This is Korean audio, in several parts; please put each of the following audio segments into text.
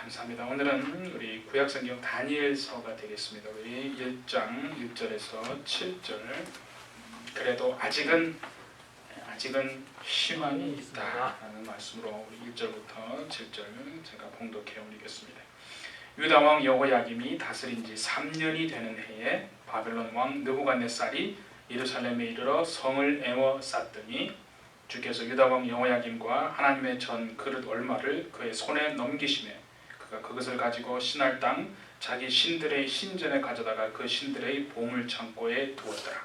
감사합니다. 오늘은 우리 구약성경 다니엘서가 되겠습니다. 우리 1장 6절에서 7절. 그래도 아직은 희망이 있다라는 말씀으로 우리 1절부터 7절 제가 봉독해 올리겠습니다. 유다 왕 여호야김이 다스린 지 3년이 되는 해에 바벨론 왕 느부갓네살이 예루살렘에 이르러 성을 에워쌌더니 주께서 유다 왕 여호야김과 하나님의 전 그릇 얼마를 그의 손에 넘기시매 그가 그것을 가지고 신할 땅 자기 신들의 신전에 가져다가 그 신들의 보물 창고에 두었더라.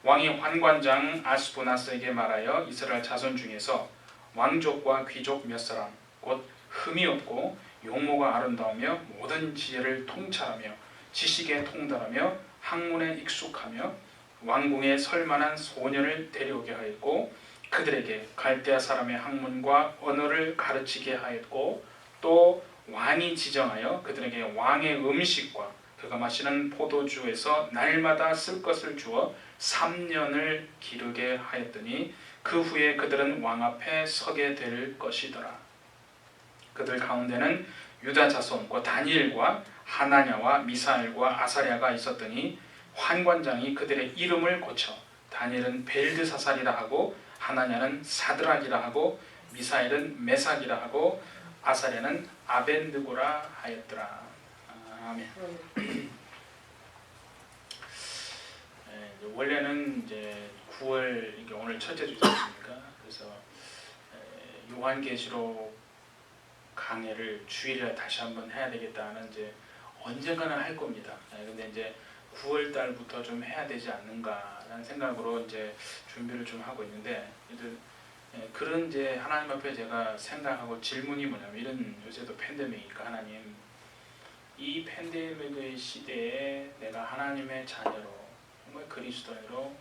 왕이 환관장 아스보나스에게 말하여 이스라엘 자손 중에서 왕족과 귀족 몇 사람 곧 흠이 없고 용모가 아름다우며 모든 지혜를 통찰하며 지식에 통달하며 학문에 익숙하며 왕궁에 설만한 소년을 데려오게 하였고 그들에게 갈대아 사람의 학문과 언어를 가르치게 하였고 또 왕이 지정하여 그들에게 왕의 음식과 그가 마시는 포도주에서 날마다 쓸 것을 주어 3년을 기르게 하였더니 그 후에 그들은 왕 앞에 서게 될 것이더라. 그들 가운데는 유다 자손 곧 다니엘과 하나냐와 미사엘과 아사랴가 있었더니 환관장이 그들의 이름을 고쳐 다니엘은 벨드사살이라 하고 하나냐는 사드락이라 하고 미사엘은 메삭이라 하고 아사랴는 아벤느고라 하였더라. 아멘. 원래는 이제 9월 이게 오늘 첫째 주잖습니까? 그래서 요한계시록 강해를 주일에 다시 한번 해야 되겠다는 이제 언젠가는 할 겁니다. 근데 이제 9월 달부터 좀 해야 되지 않는가라는 생각으로 이제 준비를 좀 하고 있는데 그런 이제 하나님 앞에 제가 생각하고 질문이 뭐냐면 이런 요새도 팬데믹이니까 하나님 이 팬데믹의 시대에 내가 하나님의 자녀로 정말 그리스도인으로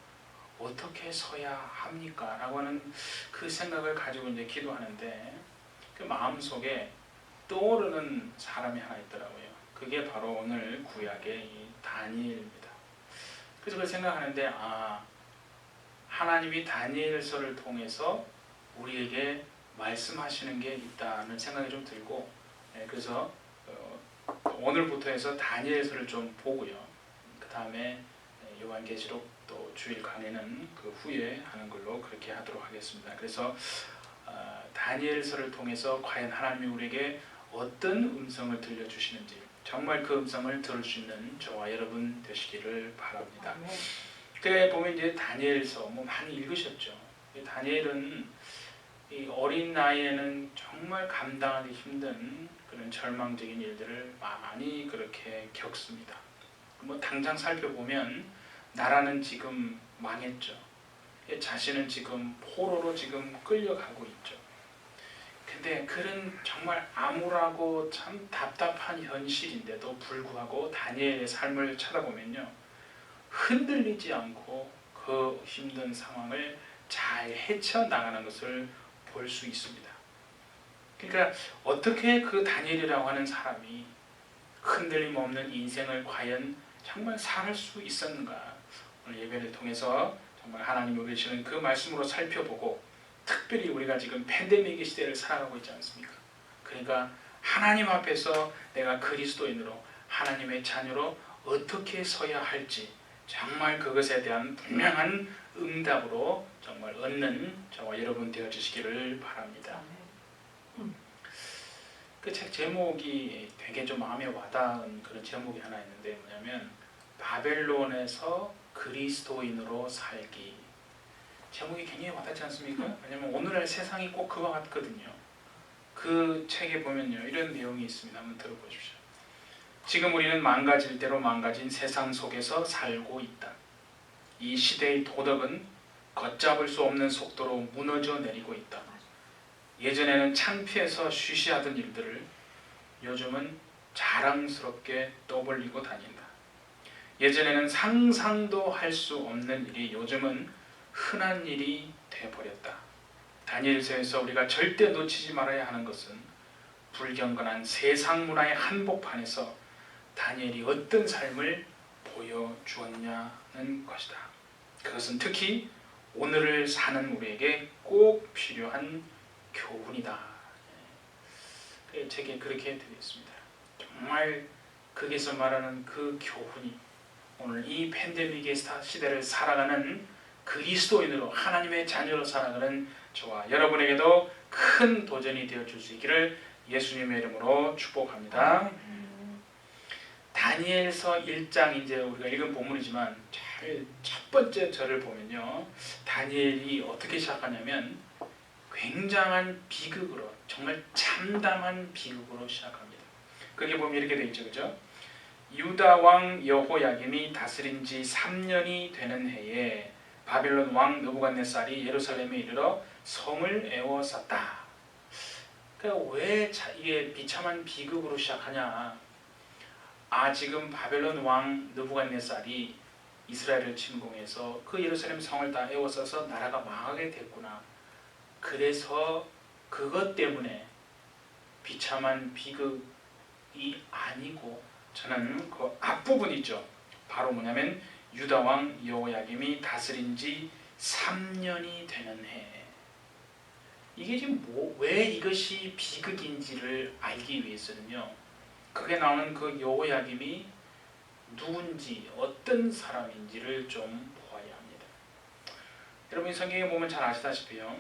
어떻게 서야 합니까? 라고 하는 그 생각을 가지고 이제 기도하는데 그 마음속에 떠오르는 사람이 하나 있더라고요. 그게 바로 오늘 구약의 이 다니엘입니다. 그래서 그걸 생각하는데 하나님이 다니엘서를 통해서 우리에게 말씀하시는 게 있다는 생각이 좀 들고 그래서 오늘부터 해서 다니엘서를 좀 보고요. 그 다음에 요한계시록 또 주일 강의는 그 후에 하는 걸로 그렇게 하도록 하겠습니다. 그래서 다니엘서를 통해서 과연 하나님이 우리에게 어떤 음성을 들려주시는지 정말 그 음성을 들을 수 있는 저와 여러분 되시기를 바랍니다. 그때 보면 이제 다니엘서 많이 읽으셨죠. 다니엘은 이 어린 나이에는 정말 감당하기 힘든 그런 절망적인 일들을 많이 그렇게 겪습니다. 당장 살펴보면 나라는 지금 망했죠. 자신은 지금 포로로 지금 끌려가고 있죠. 근데 그런 정말 암울하고 참 답답한 현실인데도 불구하고 다니엘의 삶을 찾아보면요. 흔들리지 않고 그 힘든 상황을 잘 헤쳐나가는 것을 볼 수 있습니다. 그러니까 어떻게 그 다니엘이라고 하는 사람이 흔들림 없는 인생을 과연 정말 살 수 있었는가 오늘 예배를 통해서 정말 하나님이 계시는 그 말씀으로 살펴보고 특별히 우리가 지금 팬데믹의 시대를 살아가고 있지 않습니까? 그러니까 하나님 앞에서 내가 그리스도인으로 하나님의 자녀로 어떻게 서야 할지 정말 그것에 대한 분명한 응답으로 정말 얻는 저와 여러분 되어주시기를 바랍니다. 그 책 제목이 되게 좀 마음에 와닿은 그런 제목이 하나 있는데 뭐냐면 바벨론에서 그리스도인으로 살기. 제목이 굉장히 와닿지 않습니까? 왜냐면 오늘날 세상이 꼭 그와 같거든요. 그 책에 보면요 이런 내용이 있습니다. 한번 들어보십시오. 지금 우리는 망가질 대로 망가진 세상 속에서 살고 있다. 이 시대의 도덕은 걷잡을 수 없는 속도로 무너져 내리고 있다. 예전에는 창피해서 쉬쉬하던 일들을 요즘은 자랑스럽게 떠벌리고 다닌다. 예전에는 상상도 할 수 없는 일이 요즘은 흔한 일이 되어버렸다. 다니엘서에서 우리가 절대 놓치지 말아야 하는 것은 불경건한 세상 문화의 한복판에서 다니엘이 어떤 삶을 보여주었냐는 것이다. 그것은 특히 오늘을 사는 우리에게 꼭 필요한 교훈이다. 제게 그렇게 되었습니다. 정말 거기서 말하는 그 교훈이 오늘 이 팬데믹의 시대를 살아가는 그리스도인으로 하나님의 자녀로 살아가는 저와 여러분에게도 큰 도전이 되어줄 수 있기를 예수님의 이름으로 축복합니다. 다니엘서 1장 이제 우리가 읽은 본문이지만 첫 번째 절을 보면요, 다니엘이 어떻게 시작하냐면 굉장한 비극으로, 정말 참담한 비극으로 시작합니다. 거기 보면 이렇게 되어 있죠, 그죠? 유다 왕 여호야김이 다스린 지 3년이 되는 해에 바빌론 왕 느부갓네살이 예루살렘에 이르러 성을 에워쌌다. 그러니까 왜 이게 비참한 비극으로 시작하냐? 지금 바벨론 왕 느부갓네살이 이스라엘을 침공해서 그 예루살렘 성을 다 에워싸서 나라가 망하게 됐구나. 그래서 그것 때문에 비참한 비극이 아니고, 저는 그 앞부분 있죠. 바로 뭐냐면 유다 왕 여호야김이 다스린 지 3년이 되는 해. 이게 지금 왜 이것이 비극인지를 알기 위해서는요, 그게 나오는 그 여호야김이 누군지 어떤 사람인지를 좀 보아야 합니다. 여러분 성경에 보면 잘 아시다시피요,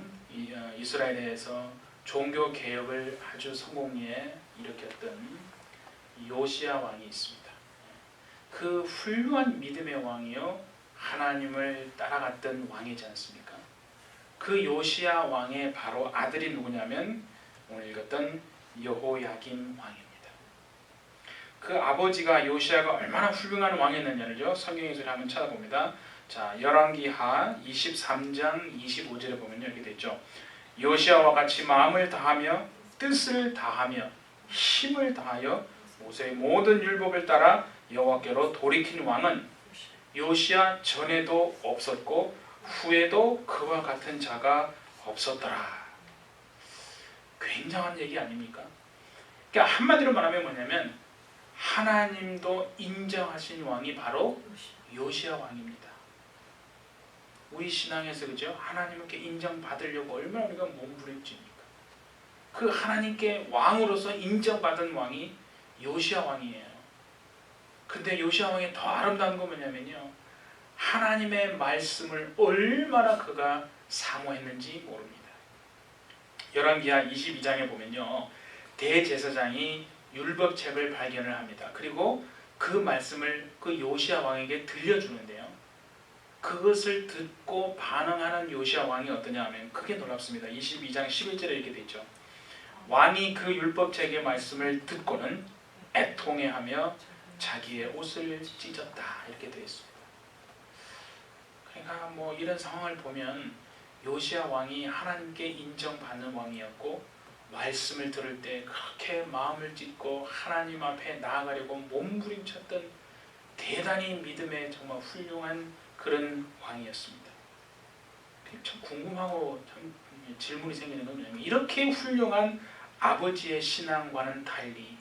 이스라엘에서 종교 개혁을 아주 성공리에 일으켰던 요시야 왕이 있습니다. 그 훌륭한 믿음의 왕이요, 하나님을 따라갔던 왕이지 않습니까? 그 요시야 왕의 바로 아들이 누구냐면 오늘 읽었던 여호야김 왕입니다. 그 아버지가 요시야가 얼마나 훌륭한 왕이었느냐를요, 성경에서 한번 찾아봅니다. 자, 열왕기하 23장 25절에 보면 이렇게 되죠. 요시야와 같이 마음을 다하며 뜻을 다하며 힘을 다하여 모세의 모든 율법을 따라 여호와께로 돌이킨 왕은 요시야 전에도 없었고 후에도 그와 같은 자가 없었더라. 굉장한 얘기 아닙니까? 그러니까 한마디로 말하면 뭐냐면 하나님도 인정하신 왕이 바로 요시야 왕입니다. 우리 신앙에서 그죠? 하나님께 인정받으려고 얼마나 우리가 몸부림칩니까? 그 하나님께 왕으로서 인정받은 왕이 요시야 왕이에요. 근데 요시야 왕이 더 아름다운 거 뭐냐면요, 하나님의 말씀을 얼마나 그가 사모했는지 모릅니다. 열왕기하 22장에 보면요, 대제사장이 율법책을 발견을 합니다. 그리고 그 말씀을 그 요시야 왕에게 들려주는데요, 그것을 듣고 반응하는 요시야 왕이 어떠냐 하면 크게 놀랍습니다. 22장 11절에 이렇게 되어 있죠. 왕이 그 율법책의 말씀을 듣고는 애통해하며 자기의 옷을 찢었다, 이렇게 되어 있습니다. 그러니까 뭐 이런 상황을 보면 요시야 왕이 하나님께 인정받는 왕이었고, 말씀을 들을 때 그렇게 마음을 찢고 하나님 앞에 나아가려고 몸부림쳤던 대단히 믿음의 정말 훌륭한 그런 왕이었습니다. 참 궁금하고 참 질문이 생기는 건 뭐냐면, 이렇게 훌륭한 아버지의 신앙과는 달리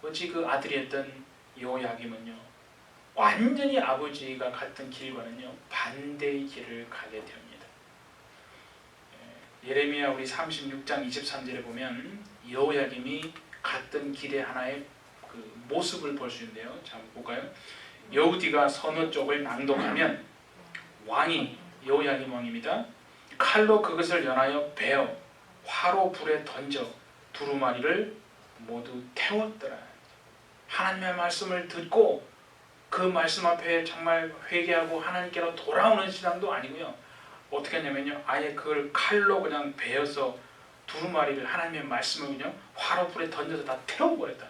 어찌 그 아들이었던 여호야김은요, 완전히 아버지가 갔던 길과는요 반대의 길을 가게 됩니다. 예레미야 우리 36장 23절에 보면 여호야김이 갔던 길의 하나의 그 모습을 볼 수 있는데요. 자, 한번 볼까요? 여우디가 서너 쪽을 낭독하면 왕이, 여호야김 왕입니다, 칼로 그것을 연하여 베어 화로 불에 던져 두루마리를 모두 태웠더라. 하나님의 말씀을 듣고 그 말씀 앞에 정말 회개하고 하나님께로 돌아오는 신앙도 아니고요, 어떻게 하냐면요, 아예 그걸 칼로 그냥 베어서 두루마리를, 하나님의 말씀을 그냥 화로 불에 던져서 다 태워버렸다.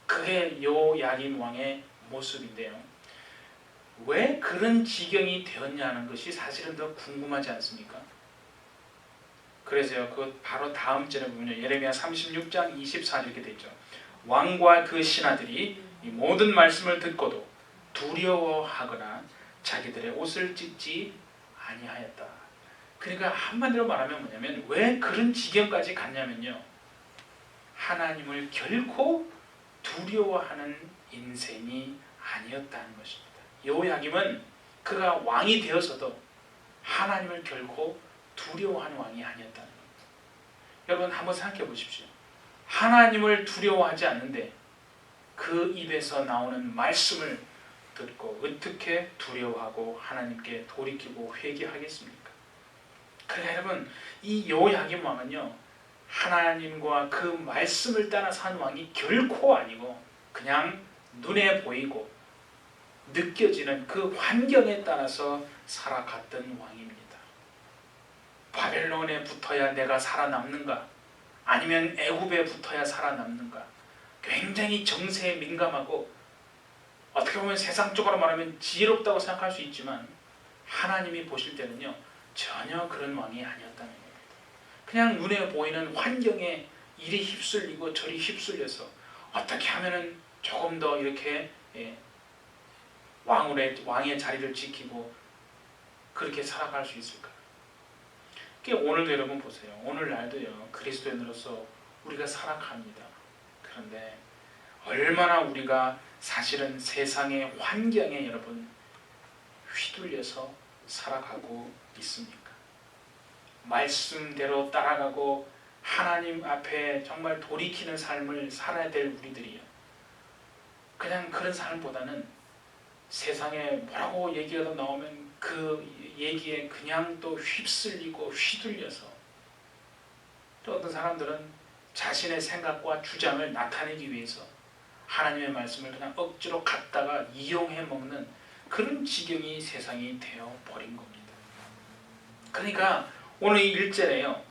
그게 여호야김 왕의 모습인데요, 왜 그런 지경이 되었냐는 것이 사실은 더 궁금하지 않습니까? 그래서요, 그 바로 다음 절에 보면요, 예레미야 36장 24절 이렇게 되어 있죠. 왕과 그 신하들이 이 모든 말씀을 듣고도 두려워하거나 자기들의 옷을 찢지 아니하였다. 그러니까 한마디로 말하면 뭐냐면, 왜 그런 지경까지 갔냐면요, 하나님을 결코 두려워하는 인생이 아니었다는 것입니다. 여호야김은 그가 왕이 되어서도 하나님을 결코 두려워하는 왕이 아니었다는 겁니다. 여러분 한번 생각해 보십시오. 하나님을 두려워하지 않는데 그 입에서 나오는 말씀을 듣고 어떻게 두려워하고 하나님께 돌이키고 회개하겠습니까? 그러니까 여러분, 이 여호야김 왕은요, 하나님과 그 말씀을 따라 산 왕이 결코 아니고 그냥 눈에 보이고 느껴지는 그 환경에 따라서 살아갔던 왕입니다. 바벨론에 붙어야 내가 살아남는가? 아니면 애굽에 붙어야 살아남는가? 굉장히 정세에 민감하고 어떻게 보면 세상적으로 말하면 지혜롭다고 생각할 수 있지만 하나님이 보실 때는요, 전혀 그런 왕이 아니었다는 겁니다. 그냥 눈에 보이는 환경에 이리 휩쓸리고 저리 휩쓸려서 어떻게 하면은 조금 더 이렇게 왕의 자리를 지키고 그렇게 살아갈 수 있을까? 오늘도 여러분 보세요. 오늘날도요, 그리스도인으로서 우리가 살아갑니다. 그런데 얼마나 우리가 사실은 세상의 환경에 여러분 휘둘려서 살아가고 있습니까? 말씀대로 따라가고 하나님 앞에 정말 돌이키는 삶을 살아야 될 우리들이요, 그냥 그런 삶보다는 세상에 뭐라고 얘기가 나오면 그 얘기에 그냥 또 휩쓸리고 휘둘려서, 또 어떤 사람들은 자신의 생각과 주장을 나타내기 위해서 하나님의 말씀을 그냥 억지로 갖다가 이용해 먹는 그런 지경이 세상이 되어버린 겁니다. 그러니까 오늘 이 1절에요,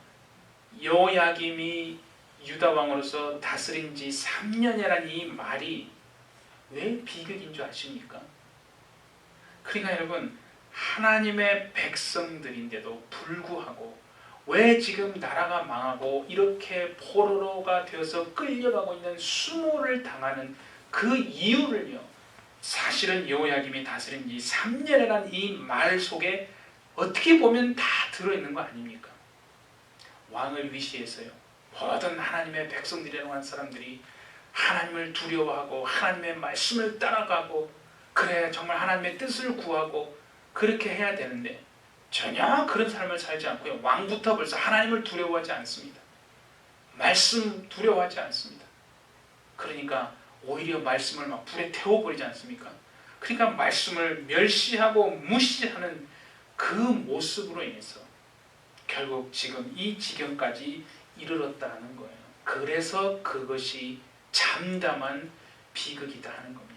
여호야김이 유다왕으로서 다스린 지 3년이라는 이 말이 왜 비극인 줄 아십니까? 그러니까 여러분, 하나님의 백성들인데도 불구하고 왜 지금 나라가 망하고 이렇게 포로가 되어서 끌려가고 있는 수모를 당하는 그 이유를요, 사실은 여호야김이 다스린 지 3년이라는 이 말 속에 어떻게 보면 다 들어있는 거 아닙니까? 왕을 위시해서요, 모든 하나님의 백성들이라고 하는 사람들이 하나님을 두려워하고 하나님의 말씀을 따라가고 그래 정말 하나님의 뜻을 구하고 그렇게 해야 되는데 전혀 그런 삶을 살지 않고요, 왕부터 벌써 하나님을 두려워하지 않습니다. 말씀 두려워하지 않습니다. 그러니까 오히려 말씀을 막 불에 태워버리지 않습니까? 그러니까 말씀을 멸시하고 무시하는 그 모습으로 인해서 결국 지금 이 지경까지 이르렀다는 거예요. 그래서 그것이 참담한 비극이다 하는 겁니다.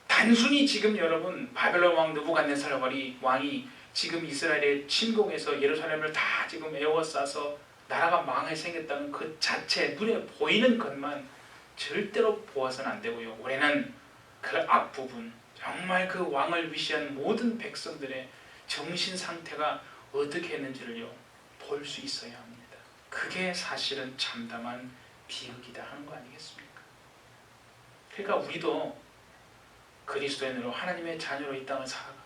단순히 지금 여러분 바벨론 왕 느부갓네살 왕이 지금 이스라엘에 침공해서 예루살렘을 다 지금 에워싸서 나라가 망하게 생겼다는 그 자체, 눈에 보이는 것만 절대로 보아서는 안 되고요, 우리는 그 앞부분, 정말 그 왕을 위시한 모든 백성들의 정신 상태가 어떻게 했는지를요 볼 수 있어야 합니다. 그게 사실은 참담한 비극이다 하는 거 아니겠습니까? 그러니까 우리도 그리스도인으로 하나님의 자녀로 이 땅을 살아갑니다.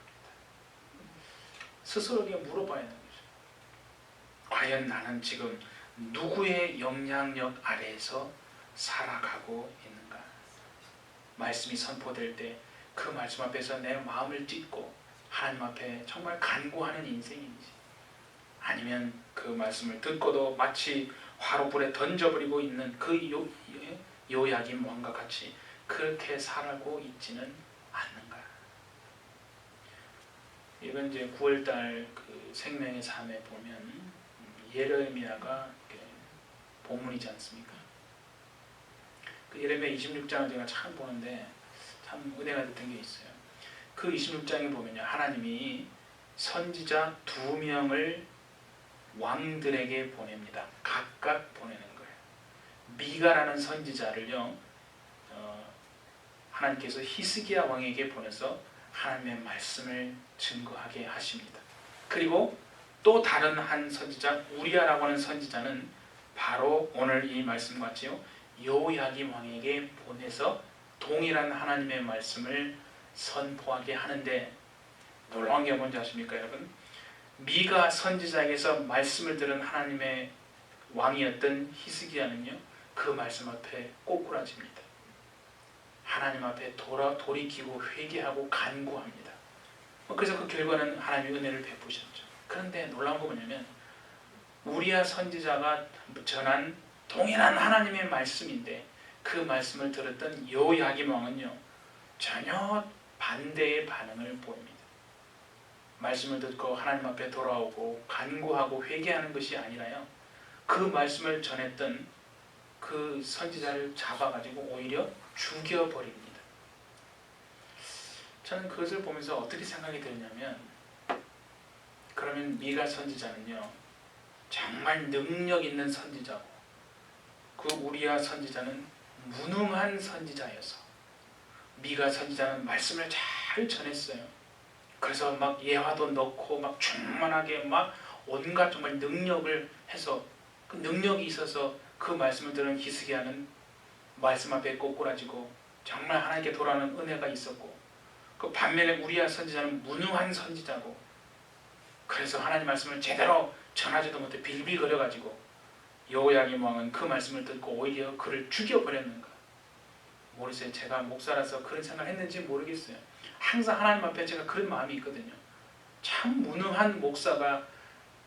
스스로에게 물어봐야 하는 거죠. 과연 나는 지금 누구의 영향력 아래에서 살아가고 있는가? 말씀이 선포될 때 그 말씀 앞에서 내 마음을 찢고 하나님 앞에 정말 간구하는 인생인지, 아니면 그 말씀을 듣고도 마치 화로불에 던져버리고 있는 그 여호야김 왕과 같이 그렇게 살아가고 있지는 않는가? 이번 이제 9월달 그 생명의 삶에 보면 예레미야가 본문이지 않습니까? 그 예레미야 26장을 제가 참 보는데 참 은혜가 됐던 게 있어요. 그 26장에 보면요, 하나님이 선지자 2명을 왕들에게 보냅니다. 각각 보내는 거예요. 미가라는 선지자를요, 하나님께서 히스기야 왕에게 보내서 하나님의 말씀을 증거하게 하십니다. 그리고 또 다른 한 선지자 우리야라고 하는 선지자는 바로 오늘 이 말씀 같지요, 여호야김 왕에게 보내서 동일한 하나님의 말씀을 선포하게 하는데, 놀라운 게 뭔지 아십니까 여러분? 미가 선지자에게서 말씀을 들은 하나님의 왕이었던 히스기야는요, 그 말씀 앞에 꼬꾸라집니다. 하나님 앞에 돌이키고 회개하고 간구합니다. 그래서 그 결과는 하나님의 은혜를 베푸셨죠. 그런데 놀라운 거 뭐냐면 우리야 선지자가 전한 동일한 하나님의 말씀인데 그 말씀을 들었던 여호야김 왕은요 전혀 반대의 반응을 보입니다. 말씀을 듣고 하나님 앞에 돌아오고 간구하고 회개하는 것이 아니라요 그 말씀을 전했던 그 선지자를 잡아가지고 오히려 죽여버립니다. 저는 그것을 보면서 어떻게 생각이 들냐면 그러면 미가 선지자는요 정말 능력 있는 선지자고 그 우리야 선지자는 무능한 선지자여서 미가 선지자는 말씀을 잘 전했어요. 그래서 막 예화도 넣고 막 충만하게 막 온갖 정말 능력을 해서 그 능력이 있어서 그 말씀을 들은 히스기야는 말씀 앞에 꼬꾸라지고 정말 하나님께 돌아오는 은혜가 있었고 그 반면에 우리야 선지자는 무능한 선지자고 그래서 하나님 말씀을 제대로 전하지도 못해 빌빌거려가지고 여호야김 왕은 그 말씀을 듣고 오히려 그를 죽여버렸는가. 모르겠어요. 제가 목사라서 그런 생각을 했는지 모르겠어요. 항상 하나님 앞에 제가 그런 마음이 있거든요. 참 무능한 목사가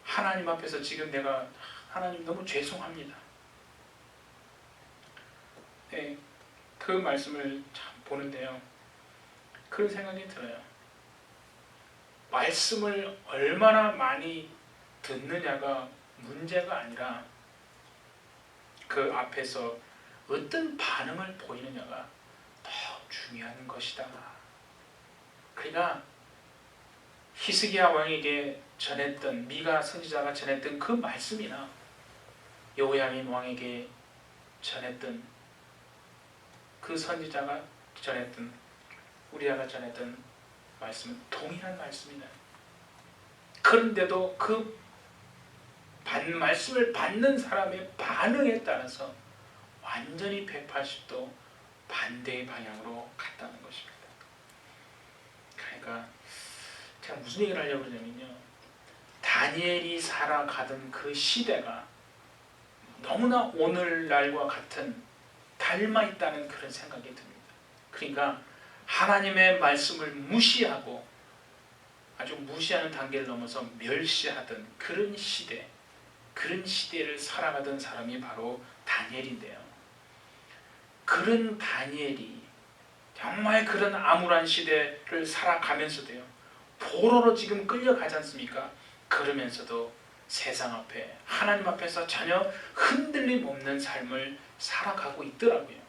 하나님 앞에서 지금 내가 하나님 너무 죄송합니다. 네, 그 말씀을 참 보는데요. 그런 생각이 들어요. 말씀을 얼마나 많이 듣느냐가 문제가 아니라 그 앞에서 어떤 반응을 보이느냐가 더 중요한 것이다. 그러니까 히스기야 왕에게 전했던 미가 선지자가 전했던 그 말씀이나 여호야김 왕에게 전했던 그 선지자가 전했던 우리야가 전했던 말씀은 동일한 말씀이다. 그런데도 그 말씀을 받는 사람의 반응에 따라서 완전히 180도 반대의 방향으로 갔다는 것입니다. 그러니까 제가 무슨 얘기를 하려고 그러냐면요. 다니엘이 살아가던 그 시대가 너무나 오늘날과 같은 닮아있다는 그런 생각이 듭니다. 그러니까 하나님의 말씀을 무시하고 아주 무시하는 단계를 넘어서 멸시하던 그런 시대, 그런 시대를 살아가던 사람이 바로 다니엘인데요. 그런 다니엘이 정말 그런 암울한 시대를 살아가면서도요. 포로로 지금 끌려가지 않습니까? 그러면서도 세상 앞에 하나님 앞에서 전혀 흔들림 없는 삶을 살아가고 있더라고요.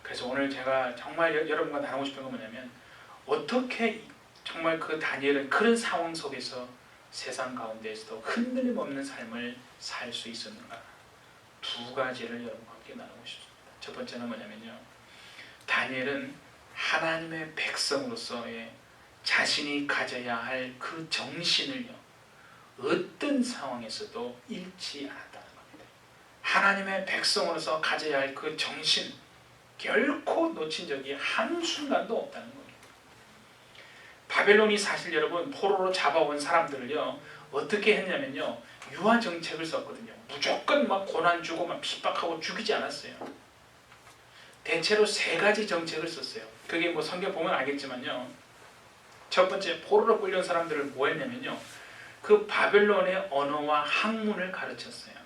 그래서 오늘 제가 정말 여러분과 나누고 싶은 건 뭐냐면 어떻게 정말 그 다니엘은 그런 상황 속에서 세상 가운데에서도 흔들림 없는 삶을 살 수 있었는가. 두 가지를 여러분과 함께 나누고 싶습니다. 첫 번째는 뭐냐면요. 다니엘은 하나님의 백성으로서의 자신이 가져야 할 그 정신을요. 어떤 상황에서도 잃지 않았다는 겁니다. 하나님의 백성으로서 가져야 할 그 정신 결코 놓친 적이 한순간도 없다는 겁니다. 바벨론이 사실 여러분 포로로 잡아온 사람들을요 어떻게 했냐면요 유아 정책을 썼거든요. 무조건 막 고난 주고 막 핍박하고 죽이지 않았어요. 대체로 세 가지 정책을 썼어요. 그게 뭐 성경 보면 알겠지만요. 첫 번째 포로로 끌려온 사람들을 뭐 했냐면요. 그 바벨론의 언어와 학문을 가르쳤어요.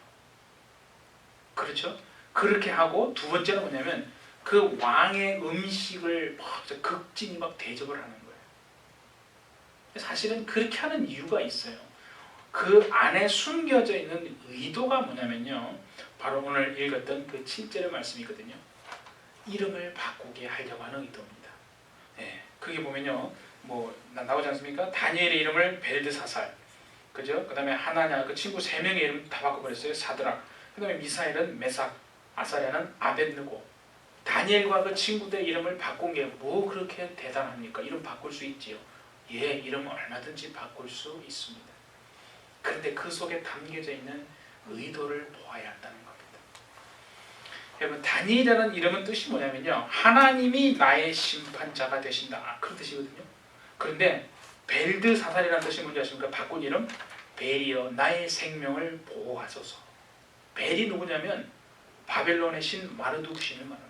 그렇죠? 그렇게 하고 두 번째는 뭐냐면 그 왕의 음식을 극진히 막 대접을 하는 거예요. 사실은 그렇게 하는 이유가 있어요. 그 안에 숨겨져 있는 의도가 뭐냐면요. 바로 오늘 읽었던 그 7절의 말씀이거든요. 이름을 바꾸게 하려고 하는 의도입니다. 네, 그게 보면요. 뭐 나오지 않습니까? 다니엘의 이름을 벨드사살, 그죠? 그 다음에 하나냐 그 친구 3명의 이름 다 바꿔버렸어요. 사드락. 그 다음에 미사엘은 메삭, 아사랴는 아벳느고. 다니엘과 그 친구들 이름을 바꾼 게 뭐 그렇게 대단합니까? 이름 바꿀 수 있지요. 예, 이름 얼마든지 바꿀 수 있습니다. 그런데 그 속에 담겨져 있는 의도를 보아야 한다는 겁니다. 여러분 다니엘이라는 이름은 뜻이 뭐냐면요. 하나님이 나의 심판자가 되신다. 그런 뜻이거든요. 그런데 벨드사살이라는 뜻이 뭔지 아십니까? 바꾼 이름 벨이여 나의 생명을 보호하소서. 벨이 누구냐면 바벨론의 신 마르둑 신을 말하는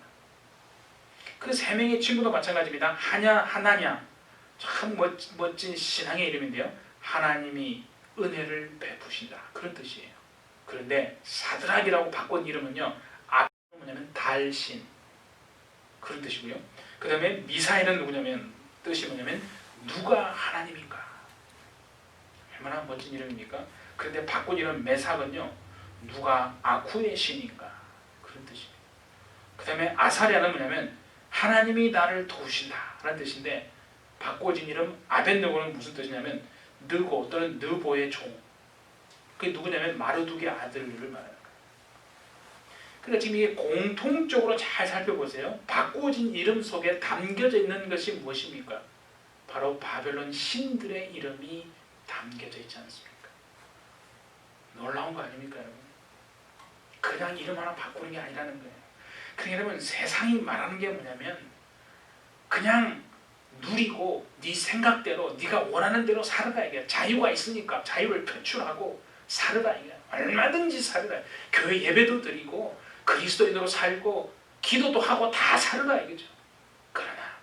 그 3명의 친구도 마찬가지입니다. 하나냐 참 멋진 신앙의 이름인데요. 하나님이 은혜를 베푸신다. 그런 뜻이에요. 그런데 사드락이라고 바꾼 이름은요, 아크는 뭐냐면 달신, 그런 뜻이고요. 그 다음에 미사엘은 누구냐면, 뜻이 뭐냐면 누가 하나님인가. 얼마나 멋진 이름입니까? 그런데 바꾼 이름 메삭은요, 누가 아쿠의 신인가, 그런 뜻입니다. 그 다음에 아사랴는 뭐냐면 하나님이 나를 도우신다 라는 뜻인데, 바꿔진 이름 아벤느고는 무슨 뜻이냐면 느고 또는 느보의 종, 그게 누구냐면 마르둑의 아들을 말하는 거예요. 그러니까 지금 이게 공통적으로 잘 살펴보세요. 바꿔진 이름 속에 담겨져 있는 것이 무엇입니까? 바로 바벨론 신들의 이름이 담겨져 있지 않습니까? 놀라운 거 아닙니까, 여러분? 그냥 이름 하나 바꾸는 게 아니라는 거예요. 그러니까 여러분, 세상이 말하는 게 뭐냐면 그냥 누리고 네 생각대로 네가 원하는 대로 살아라, 이게 자유가 있으니까 자유를 표출하고 살아라, 이게 얼마든지 살아라. 교회 예배도 드리고 그리스도인으로 살고 기도도 하고 다 살아라, 이거죠. 그러나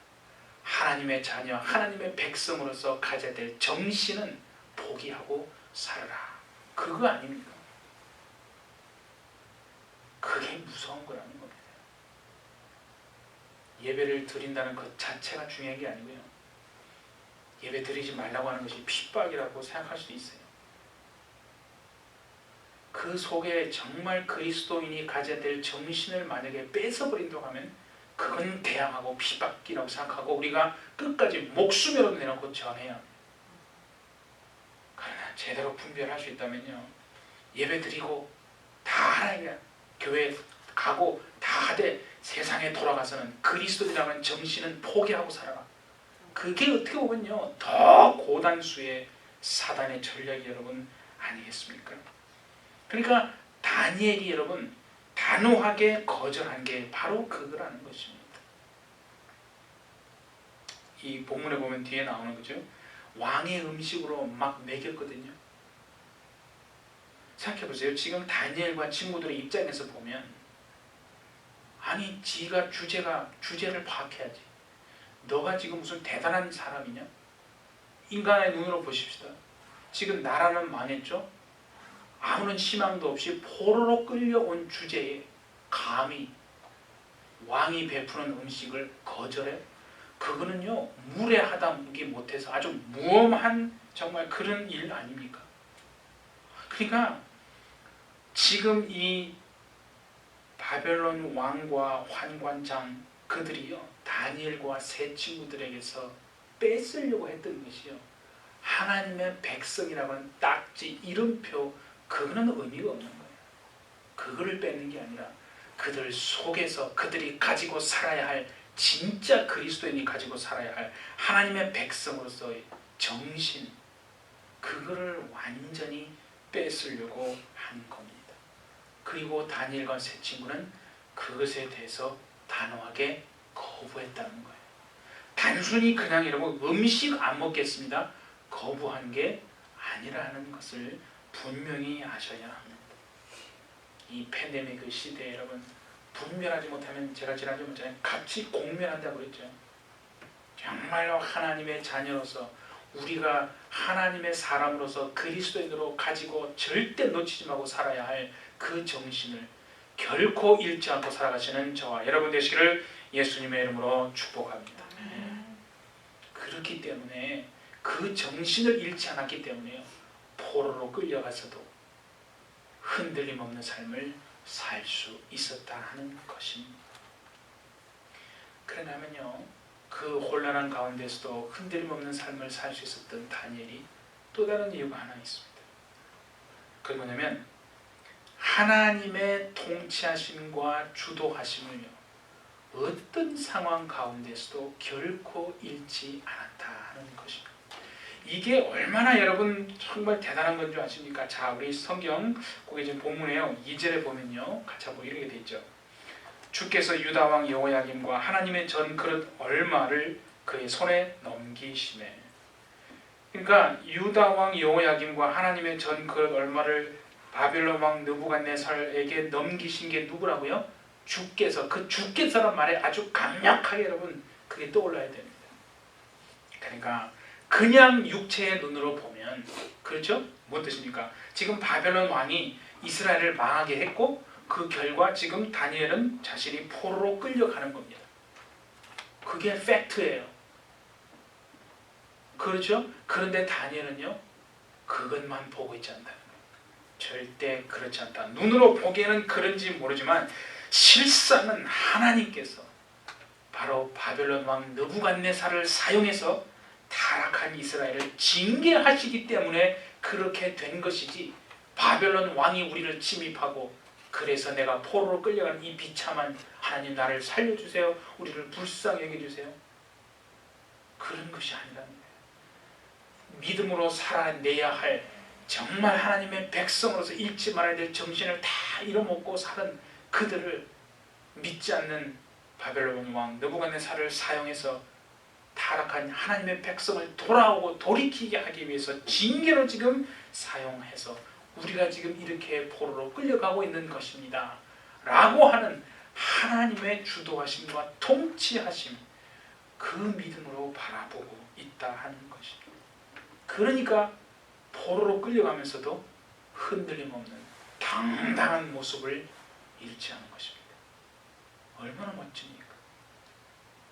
하나님의 자녀, 하나님의 백성으로서 가져야 될 정신은 포기하고 살아라, 그거 아닙니까? 그게 무서운 거라는 겁니다. 예배를 드린다는 것 자체가 중요한 게 아니고요, 예배 드리지 말라고 하는 것이 핍박이라고 생각할 수도 있어요. 그 속에 정말 그리스도인이 가져야 될 정신을 만약에 뺏어버린다고 하면 그건 대항하고 핍박이라고 생각하고 우리가 끝까지 목숨이라도 내놓고 전해야 합니다. 그러나 제대로 분별할 수 있다면요, 예배 드리고 다 하나님 교회 가고 다 하되 세상에 돌아가서는 그리스도인이라는 정신은 포기하고 살아라. 그게 어떻게 보면요, 더 고단수의 사단의 전략이 여러분 아니겠습니까? 그러니까 다니엘이 여러분 단호하게 거절한 게 바로 그거라는 것입니다. 이 본문에 보면 뒤에 나오는 거죠. 왕의 음식으로 막 먹였거든요. 생각해보세요. 지금 다니엘과 친구들의 입장에서 보면, 아니 지가 주제를 파악해야지. 너가 지금 무슨 대단한 사람이냐? 인간의 눈으로 보십시다. 지금 나라는 망했죠? 아무런 희망도 없이 포로로 끌려온 주제에 감히 왕이 베푸는 음식을 거절해? 그거는요, 무례하다기 못해서 아주 무엄한 정말 그런 일 아닙니까? 그러니까 지금 이 바벨론 왕과 환관장 그들이요, 다니엘과 세 친구들에게서 뺏으려고 했던 것이요, 하나님의 백성이라고 하는 딱지, 이름표, 그거는 의미가 없는 거예요. 그거를 뺏는 게 아니라 그들 속에서 그들이 가지고 살아야 할, 진짜 그리스도인이 가지고 살아야 할 하나님의 백성으로서의 정신, 그거를 완전히 뺏으려고 한 겁니다. 그리고 다니엘과 세 친구는 그것에 대해서 단호하게 거부했다는 거예요. 단순히 그냥 여러분 음식 안 먹겠습니다, 거부한 게 아니라는 것을 분명히 아셔야 합니다. 이 팬데믹 시대에 여러분 분별하지 못하면, 제가 지난주에 말했잖아요, 같이 공멸한다고 그랬죠. 정말로 하나님의 자녀로서, 우리가 하나님의 사람으로서 그리스도인으로 가지고 절대 놓치지 말고 살아야 할 그 정신을 결코 잃지 않고 살아가시는 저와 여러분 되시기를 예수님의 이름으로 축복합니다. 그렇기 때문에 그 정신을 잃지 않았기 때문에요, 포로로 끌려가서도 흔들림 없는 삶을 살 수 있었다 하는 것입니다. 그러냐면요, 그 혼란한 가운데서도 흔들림 없는 삶을 살 수 있었던 다니엘이 또 다른 이유가 하나 있습니다. 그게 뭐냐면 하나님의 통치하심과 주도하심을요, 어떤 상황 가운데서도 결코 잃지 않았다는 것입니다. 이게 얼마나 여러분 정말 대단한 건 줄 아십니까? 자, 우리 성경 거기 지금 본문에요, 2절에 보면요, 같이 한번 이렇게 돼 있죠. 주께서 유다 왕 여호야김과 하나님의 전 그릇 얼마를 그의 손에 넘기시매. 그러니까 유다 왕 여호야김과 하나님의 전 그릇 얼마를 바벨론 왕 느부갓네살에게 넘기신 게 누구라고요? 주께서. 그 주께서란 말에 아주 강력하게 여러분 그게 떠올라야 됩니다. 그러니까 그냥 육체의 눈으로 보면, 그렇죠? 뭔 뜻입니까? 지금 바벨론 왕이 이스라엘을 망하게 했고 그 결과 지금 다니엘은 자신이 포로로 끌려가는 겁니다. 그게 팩트예요. 그렇죠? 그런데 다니엘은요 그것만 보고 있지 않다는 거예요. 절대 그렇지 않다. 눈으로 보기에는 그런지 모르지만 실상은 하나님께서 바로 바벨론 왕 느부갓네살을 사용해서 타락한 이스라엘을 징계하시기 때문에 그렇게 된 것이지, 바벨론 왕이 우리를 침입하고 그래서 내가 포로로 끌려가는 이 비참한 하나님 나를 살려주세요, 우리를 불쌍히 여겨주세요, 그런 것이 아니라는 거예요. 믿음으로 살아내야 할 정말 하나님의 백성으로서 잃지 말아야 될 정신을 다 잃어먹고 사는 그들을 믿지 않는 바벨론 왕 느부갓네살을 사용해서 타락한 하나님의 백성을 돌아오고 돌이키게 하기 위해서 징계로 지금 사용해서 우리가 지금 이렇게 포로로 끌려가고 있는 것입니다 라고 하는 하나님의 주도하심과 통치하심, 그 믿음으로 바라보고 있다 하는 것입니다. 그러니까 포로로 끌려가면서도 흔들림 없는 당당한 모습을 잃지 않은 것입니다. 얼마나 멋집니까?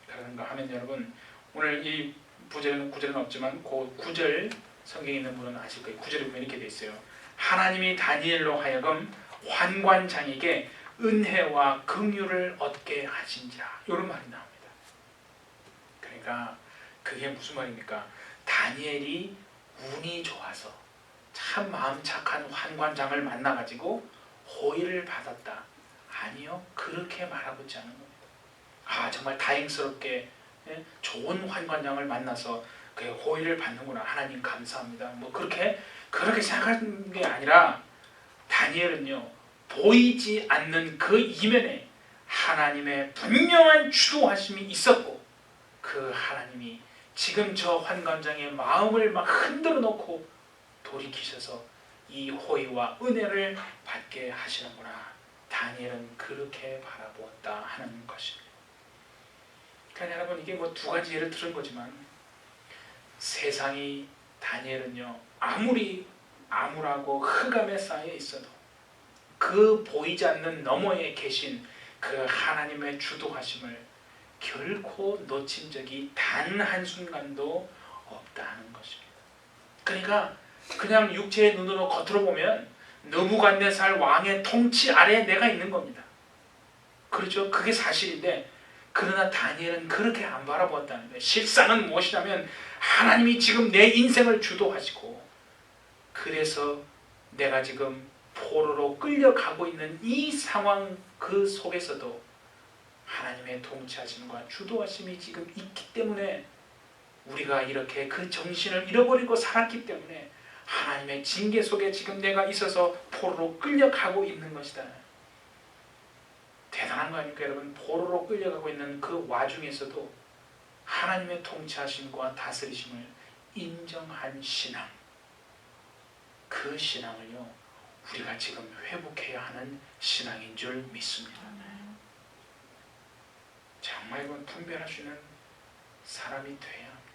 그런가 하면 여러분, 오늘 이 구절은 없지만 그 9절 성경에 있는 분은 아실 거예요. 9절에 보면 이렇게 돼 있어요. 하나님이 다니엘로 하여금 환관장에게 은혜와 긍휼을 얻게 하신지라, 이런 말이 나옵니다. 그러니까 그게 무슨 말입니까? 다니엘이 운이 좋아서 참 마음 착한 환관장을 만나가지고 호의를 받았다. 아니요, 그렇게 말하고 있지 않은 겁니다. 정말 다행스럽게 좋은 환관장을 만나서 그 호의를 받는구나, 하나님 감사합니다, 뭐 그렇게 생각하는 게 아니라, 다니엘은요 보이지 않는 그 이면에 하나님의 분명한 주도하심이 있었고, 그 하나님이 지금 저 환관장의 마음을 막 흔들어 놓고 돌이키셔서 이 호의와 은혜를 받게 하시는구나, 다니엘은 그렇게 바라보았다 하는 것입니다. 그러니까 여러분, 이게 뭐 두 가지 예를 들은 거지만, 세상이 다니엘은요 아무리 암울하고 흑암에 쌓여 있어도 그 보이지 않는 너머에 계신 그 하나님의 주도하심을 결코 놓친 적이 단 한순간도 없다는 것입니다. 그러니까 그냥 육체의 눈으로 겉으로 보면 느부갓네살 왕의 통치 아래에 내가 있는 겁니다. 그렇죠? 그게 사실인데, 그러나 다니엘은 그렇게 안 바라보았다는 거예요. 실상은 무엇이냐면 하나님이 지금 내 인생을 주도하시고, 그래서 내가 지금 포로로 끌려가고 있는 이 상황 그 속에서도 하나님의 통치하심과 주도하심이 지금 있기 때문에, 우리가 이렇게 그 정신을 잃어버리고 살았기 때문에 하나님의 징계 속에 지금 내가 있어서 포로로 끌려가고 있는 것이다. 대단한 거 아닙니까 여러분? 포로로 끌려가고 있는 그 와중에서도 하나님의 통치하심과 다스리심을 인정한 신앙, 그 신앙을요 우리가 지금 회복해야 하는 신앙인 줄 믿습니다. 정말 이건 분별할 수 있는 사람이 돼야 합니다.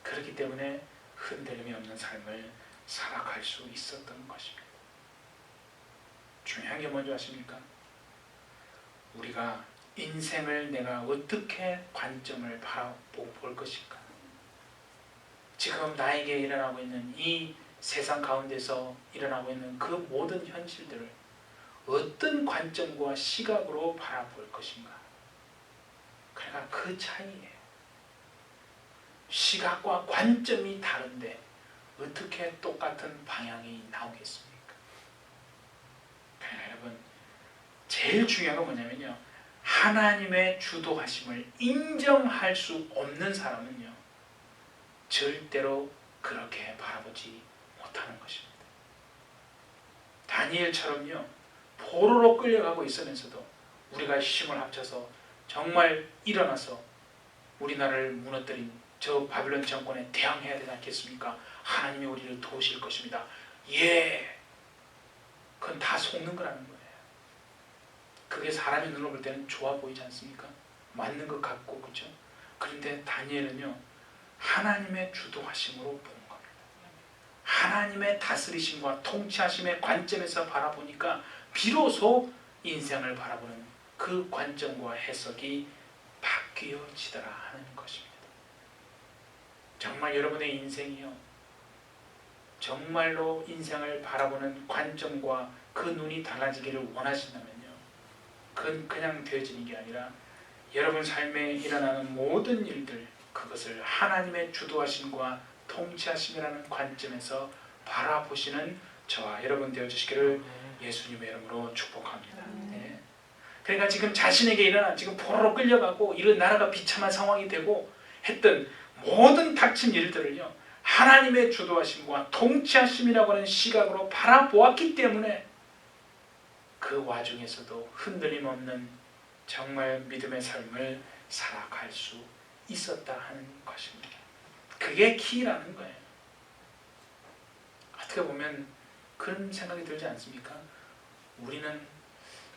그렇기 때문에 흔들림이 없는 삶을 살아갈 수 있었던 것입니다. 중요한 게 뭔지 아십니까? 우리가 인생을 내가 어떻게 관점을 바라볼 것인가, 지금 나에게 일어나고 있는 이 세상 가운데서 일어나고 있는 그 모든 현실들을 어떤 관점과 시각으로 바라볼 것인가, 그러니까 그 차이예요. 시각과 관점이 다른데 어떻게 똑같은 방향이 나오겠습니까? 그러니까 여러분, 제일 중요한 건 뭐냐면요, 하나님의 주도하심을 인정할 수 없는 사람은요 절대로 그렇게 바라보지 못하는 것입니다. 다니엘처럼요 포로로 끌려가고 있으면서도 우리가 힘을 합쳐서 정말 일어나서 우리나라를 무너뜨린 저 바벨론 정권에 대항해야 되지 않겠습니까? 하나님이 우리를 도우실 것입니다. 예, 그건 다 속는 거라는 거예요. 그게 사람의 눈으로 볼 때는 좋아 보이지 않습니까? 맞는 것 같고, 그렇죠? 그런데 다니엘은요 하나님의 주도하심으로 본 겁니다. 하나님의 다스리심과 통치하심의 관점에서 바라보니까 비로소 인생을 바라보는 그 관점과 해석이 바뀌어지더라 하는 것입니다. 정말 여러분의 인생이요, 정말로 인생을 바라보는 관점과 그 눈이 달라지기를 원하신다면요, 그건 그냥 되어지는 게 아니라 여러분 삶에 일어나는 모든 일들, 그것을 하나님의 주도하심과 통치하심이라는 관점에서 바라보시는 저와 여러분 되어주시기를 예수님의 이름으로 축복합니다. 네. 그러니까 지금 자신에게 일어난, 지금 포로로 끌려가고 이런 나라가 비참한 상황이 되고 했던 모든 닥친 일들을요, 하나님의 주도하심과 통치하심이라고 하는 시각으로 바라보았기 때문에 그 와중에서도 흔들림 없는 정말 믿음의 삶을 살아갈 수 있었다 하는 것입니다. 그게 키라는 거예요. 어떻게 보면 그런 생각이 들지 않습니까? 우리는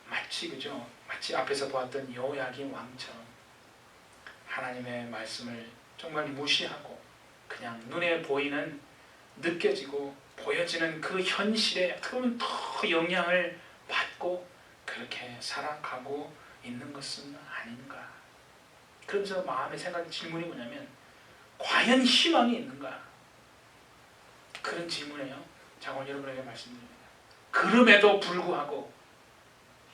마치, 그죠? 마치 앞에서 보았던 여호야긴 왕처럼 하나님의 말씀을 정말 무시하고 그냥 눈에 보이는, 느껴지고 보여지는 그 현실에 어떻게 보면 더 영향을 받고 그렇게 살아가고 있는 것은 아닌가. 그러면서 마음의 생각, 질문이 뭐냐면 과연 희망이 있는가? 그런 질문이에요. 자, 오늘 여러분에게 말씀드립니다. 그럼에도 불구하고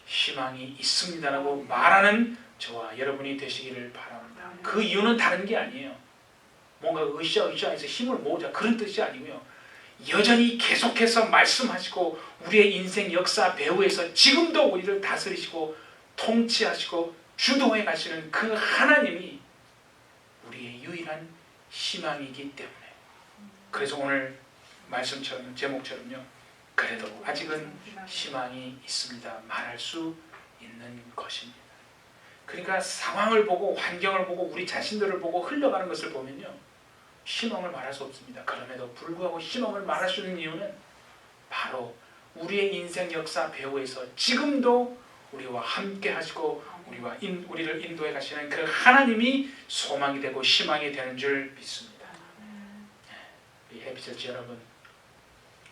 희망이 있습니다라고 말하는 저와 여러분이 되시기를 바랍니다. 그 이유는 다른 게 아니에요. 뭔가 으쌰으쌰해서 힘을 모으자 그런 뜻이 아니고요. 여전히 계속해서 말씀하시고 우리의 인생 역사 배후에서 지금도 우리를 다스리시고 통치하시고 주도해 가시는 그 하나님이 우리의 유일한 희망이기 때문에, 그래서 오늘 말씀처럼, 제목처럼요, 그래도 아직은 희망이 있습니다 말할 수 있는 것입니다. 그러니까 상황을 보고 환경을 보고 우리 자신들을 보고 흘러가는 것을 보면요, 희망을 말할 수 없습니다. 그럼에도 불구하고 희망을 말할 수 있는 이유는 바로 우리의 인생 역사 배후에서 지금도 우리와 함께 하시고 우리를 인도해 가시는 그 하나님이 소망이 되고 희망이 되는 줄 믿습니다. 이 해피처치 여러분,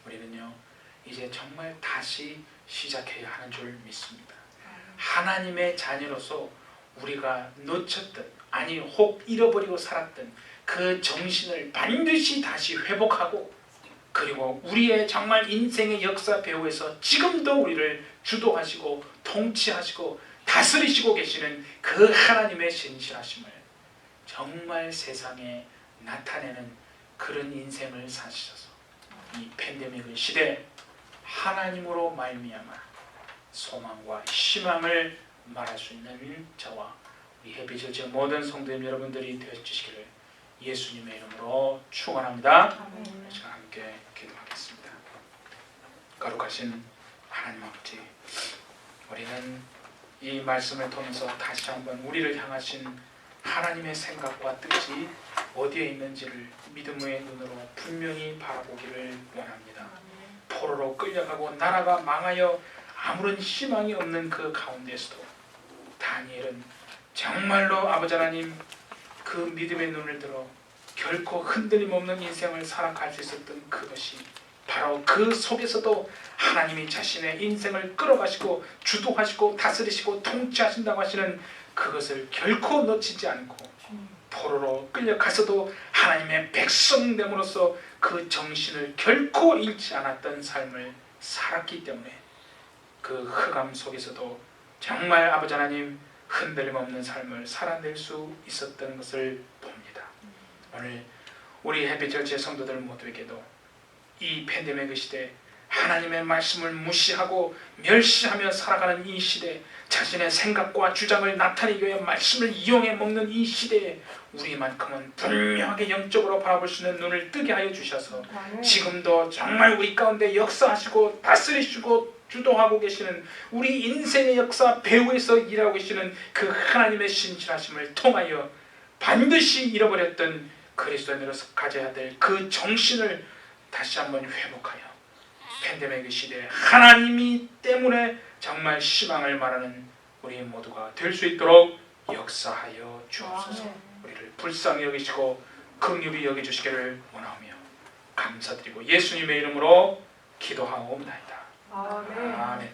우리는요 이제 정말 다시 시작해야 하는 줄 믿습니다. 하나님의 자녀로서 우리가 놓쳤던, 아니 혹 잃어버리고 살았던 그 정신을 반드시 다시 회복하고, 그리고 우리의 정말 인생의 역사 배후에서 지금도 우리를 주도하시고 통치하시고 다스리시고 계시는 그 하나님의 신실하심을 정말 세상에 나타내는 그런 인생을 사시셔서 이 팬데믹의 시대에 하나님으로 말미암아 소망과 희망을 말할 수 있는 저와 우리 해피처치 모든 성도님 여러분들이 되어주시기를 예수님의 이름으로 축원합니다. 이 시간 함께 기도하겠습니다. 거룩하신 하나님 아버지, 우리는 이 말씀을 통해서 다시 한번 우리를 향하신 하나님의 생각과 뜻이 어디에 있는지를 믿음의 눈으로 분명히 바라보기를 원합니다. 포로로 끌려가고 나라가 망하여 아무런 희망이 없는 그 가운데서도 다니엘은 정말로 아버지 하나님 그 믿음의 눈을 들어 결코 흔들림 없는 인생을 살아갈 수 있었던 그것이 바로 그 속에서도 하나님이 자신의 인생을 끌어가시고 주도하시고 다스리시고 통치하신다고 하시는 그것을 결코 놓치지 않고 포로로 끌려가서도 하나님의 백성됨으로써 그 정신을 결코 잃지 않았던 삶을 살았기 때문에 그 흑암 속에서도 정말 아버지 하나님 흔들림 없는 삶을 살아낼 수 있었던 것을 봅니다. 오늘 우리 해피처치의 성도들 모두에게도 이 팬데믹의 시대, 하나님의 말씀을 무시하고 멸시하며 살아가는 이 시대, 자신의 생각과 주장을 나타내기 위해 말씀을 이용해 먹는 이 시대에 우리만큼은 분명하게 영적으로 바라볼 수 있는 눈을 뜨게 하여 주셔서 지금도 정말 우리 가운데 역사하시고 다스리시고 주도하고 계시는 우리 인생의 역사 배후에서 일하고 계시는 그 하나님의 신실하심을 통하여 반드시 잃어버렸던 그리스도인으로서 가져야 될 그 정신을 다시 한번 회복하여 팬데믹의 시대에 하나님이 때문에 정말 희망을 말하는 우리 모두가 될 수 있도록 역사하여 주옵소서. 우리를 불쌍히 여기시고 긍휼히 여겨주시기를 원하며 감사드리고 예수님의 이름으로 기도하옵나이다. 아멘. 아멘.